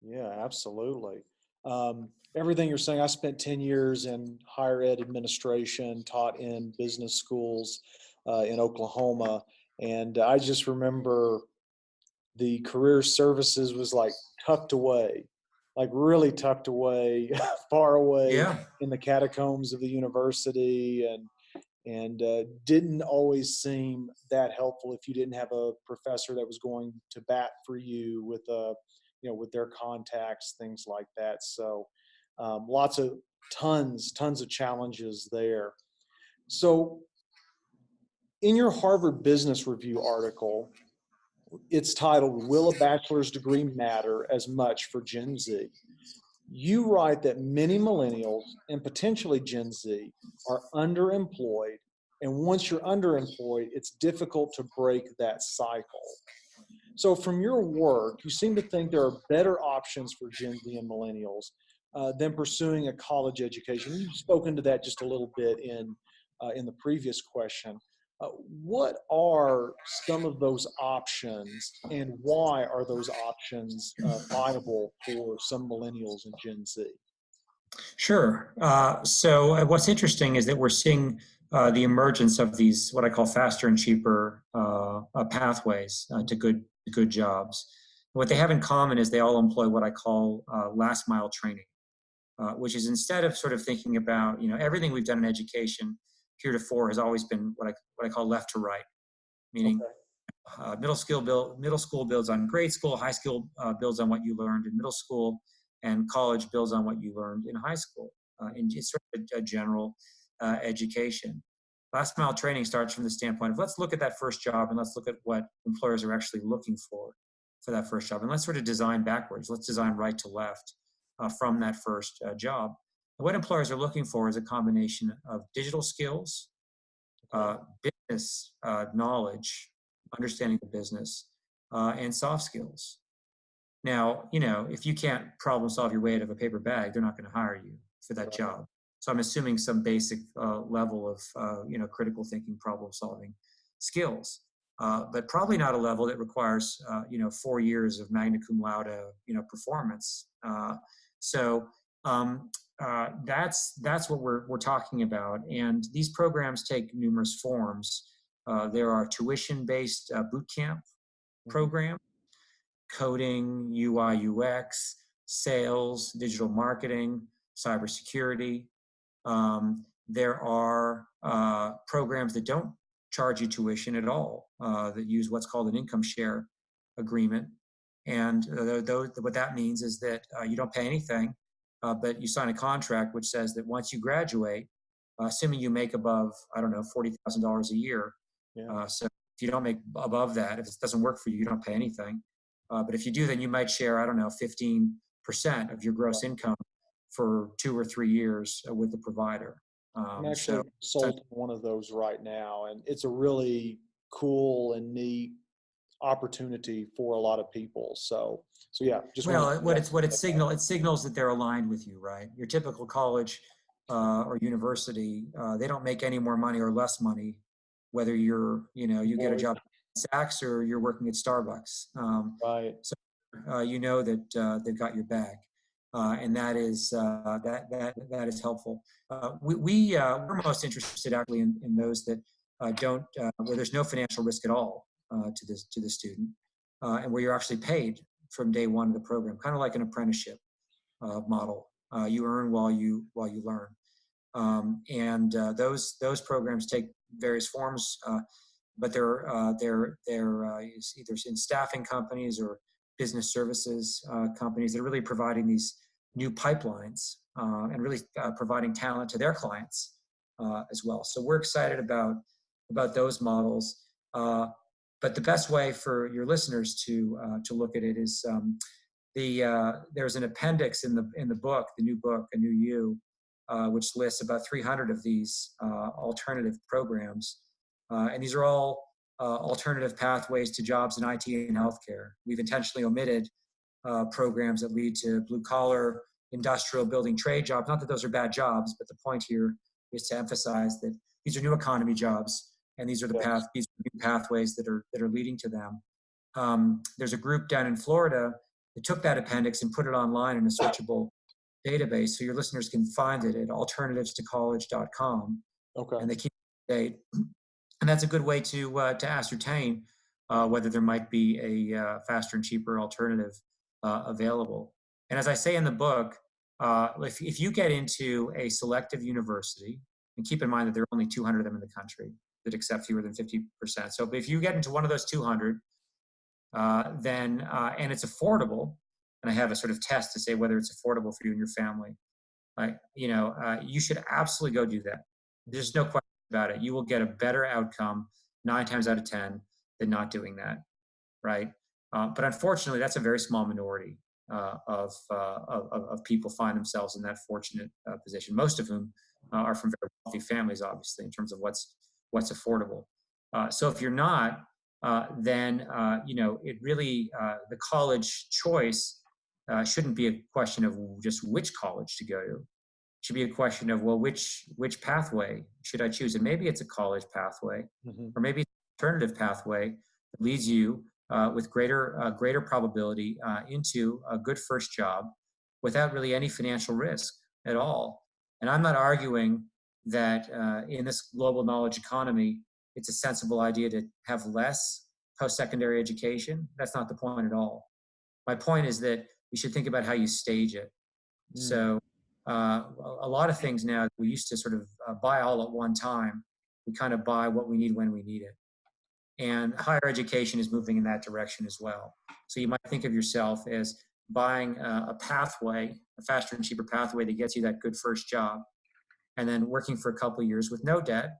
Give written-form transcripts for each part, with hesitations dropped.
Yeah, absolutely. Everything you're saying, I spent 10 years in higher ed administration, taught in business schools in Oklahoma. And I just remember the career services was like tucked away, like really tucked away, far away Yeah. in the catacombs of the university. And didn't always seem that helpful if you didn't have a professor that was going to bat for you with with their contacts, things like that. So lots of tons of challenges there. So in your Harvard Business Review article, it's titled "Will a Bachelor's Degree Matter as Much for Gen Z?" You write that many millennials and potentially Gen Z are underemployed. And once you're underemployed, it's difficult to break that cycle. So, from your work, you seem to think there are better options for Gen Z and millennials than pursuing a college education. You've spoken to that just a little bit in the previous question. What are some of those options, and why are those options viable for some millennials and Gen Z? Sure. So what's interesting is that we're seeing the emergence of these what I call faster and cheaper pathways to good jobs. What they have in common is they all employ what I call last mile training, which is instead of sort of thinking about everything we've done in education heretofore has always been what I call left to right, meaning Okay. middle school builds on grade school, high school builds on what you learned in middle school, and college builds on what you learned in high school. And it's sort of a general education. Last mile training starts from the standpoint of let's look at that first job and let's look at what employers are actually looking for that first job. And let's sort of design backwards. Let's design right to left from that first job. And what employers are looking for is a combination of digital skills, Okay. business knowledge, understanding the business, and soft skills. Now, if you can't problem solve your way out of a paper bag, they're not going to hire you for that Right. job. So I'm assuming some basic level of, critical thinking, problem solving skills, but probably not a level that requires, 4 years of magna cum laude, performance. So that's what we're talking about. And these programs take numerous forms. There are tuition-based boot camp Mhm. programs, coding, UI, UX, sales, digital marketing, cybersecurity. There are programs that don't charge you tuition at all, that use what's called an income share agreement. And what that means is that you don't pay anything, but you sign a contract which says that once you graduate, assuming you make above, I don't know, $40,000 a year. Yeah. So if you don't make above that, if it doesn't work for you, you don't pay anything. But if you do, then you might share, I don't know, 15% of your gross Right. income for 2 or 3 years with the provider. I'm So actually consulting one of those right now, and it's a really cool and neat opportunity for a lot of people. So yeah, just wanted well, to it signals that they're aligned with you, right? Your typical college or university, they don't make any more money or less money, whether you get a right. job at Saks or you're working at Starbucks. Right. So you know that they've got your back, and that is helpful. We're most interested actually in those that don't where there's no financial risk at all to the student, and where you're actually paid from day one of the program, kind of like an apprenticeship model. You earn while you learn, and those programs take various forms, but they're either in staffing companies or business services companies that are really providing these new pipelines and really providing talent to their clients as well. So we're excited about those models. But the best way for your listeners to look at it is there's an appendix in the book, the new book, A New You, which lists about 300 of these alternative programs, and these are all alternative pathways to jobs in IT and healthcare. We've intentionally omitted programs that lead to blue collar, industrial, building trade jobs. Not that those are bad jobs, but the point here is to emphasize that these are new economy jobs, and these are Yes. these are new pathways that are leading to them. There's a group down in Florida They took that appendix and put it online in a searchable database, so your listeners can find it at alternativestocollege.com, Okay. and they keep it up to date. And that's a good way to ascertain whether there might be a faster and cheaper alternative available. And as I say in the book, if you get into a selective university, and keep in mind that there are only 200 of them in the country that accept fewer than 50%. So if you get into one of those 200, then and it's affordable, and I have a sort of test to say whether it's affordable for you and your family, you should absolutely go do that. There's no question about it. You will get a better outcome 9 times out of 10 than not doing that, right? But unfortunately, that's a very small minority of people find themselves in that fortunate position. Most of whom are from very wealthy families, obviously, in terms of what's affordable. So if you're not, then it really the college choice shouldn't be a question of just which college to go to. It should be a question of, well, which pathway should I choose? And maybe it's a college pathway, Mm-hmm. or maybe it's an alternative pathway that leads you with greater probability into a good first job without really any financial risk at all. And I'm not arguing that in this global knowledge economy, it's a sensible idea to have less post-secondary education. That's not the point at all. My point is that you should think about how you stage it. So a lot of things now we used to sort of buy all at one time. We kind of buy what we need when we need it. And higher education is moving in that direction as well. So you might think of yourself as buying a pathway, a faster and cheaper pathway that gets you that good first job, and then working for a couple of years with no debt,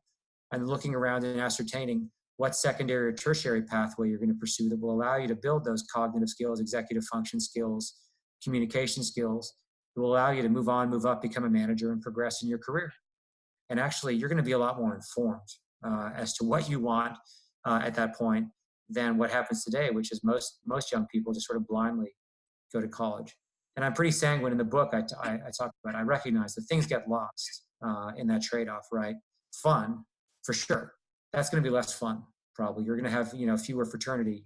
and looking around and ascertaining what secondary or tertiary pathway you're going to pursue that will allow you to build those cognitive skills, executive function skills, communication skills, that will allow you to move on, move up, become a manager, and progress in your career. And actually, you're going to be a lot more informed as to what you want at that point than what happens today, which is most young people just sort of blindly go to college. And I'm pretty sanguine in the book. I talk about. I recognize that things get lost in that trade-off, right? Fun, for sure. That's going to be less fun, probably. You're going to have fewer fraternity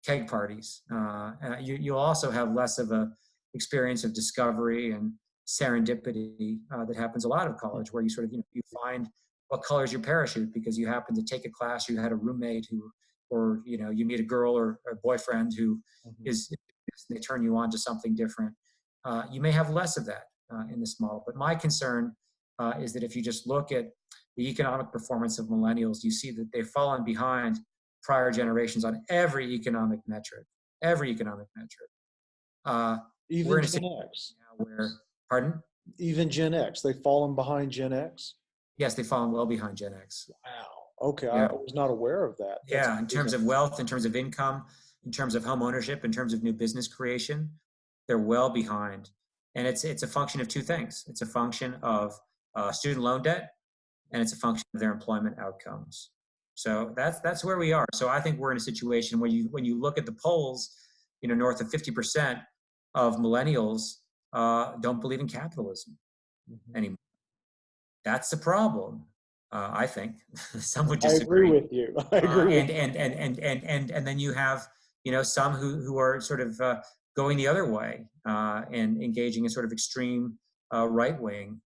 keg parties. You'll also have less of a experience of discovery and serendipity that happens a lot of college, where you sort of you find what color is your parachute because you happen to take a class, you had a roommate who, or you meet a girl or a boyfriend who is they turn you on to something different. You may have less of that in this model, but my concern is that if you just look at the economic performance of millennials, you see that they've fallen behind prior generations on every economic metric. Every economic metric. We're Even in a Gen situation X. now where, pardon? Even Gen X. They've fallen behind Gen X. Yes, they've fallen well behind Gen X. Wow. Okay, I Yeah. was not aware of that. That's Yeah, in terms amazing. of wealth, in terms of income, in terms of home ownership, in terms of new business creation, they're well behind. And it's a function of two things. It's a function of student loan debt, and it's a function of their employment outcomes. So that's where we are. So I think we're in a situation where when you look at the polls, north of 50% of millennials don't believe in capitalism anymore. That's the problem, I think. Some would I agree disagree. with you. I agree with And then you have some who are sort of going the other way and engaging in sort of extreme right wing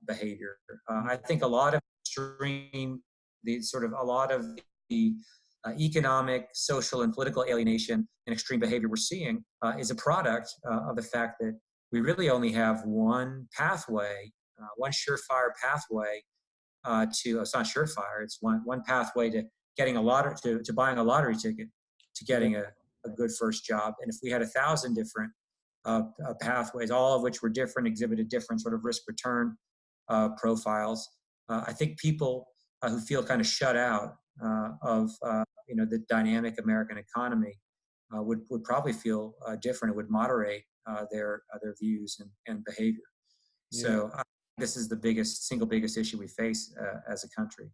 behavior. I think a lot of the economic, social, and political alienation and extreme behavior we're seeing is a product of the fact that we really only have one pathway, one surefire pathway it's not surefire. It's one pathway to getting to buying a lottery ticket, to getting a good first job. And if we had 1,000 different pathways, all of which were different, exhibited different sort of risk return profiles, I think people who feel kind of shut out of the dynamic American economy would probably feel different. It would moderate their views and behavior. Yeah. So this is the single biggest issue we face as a country.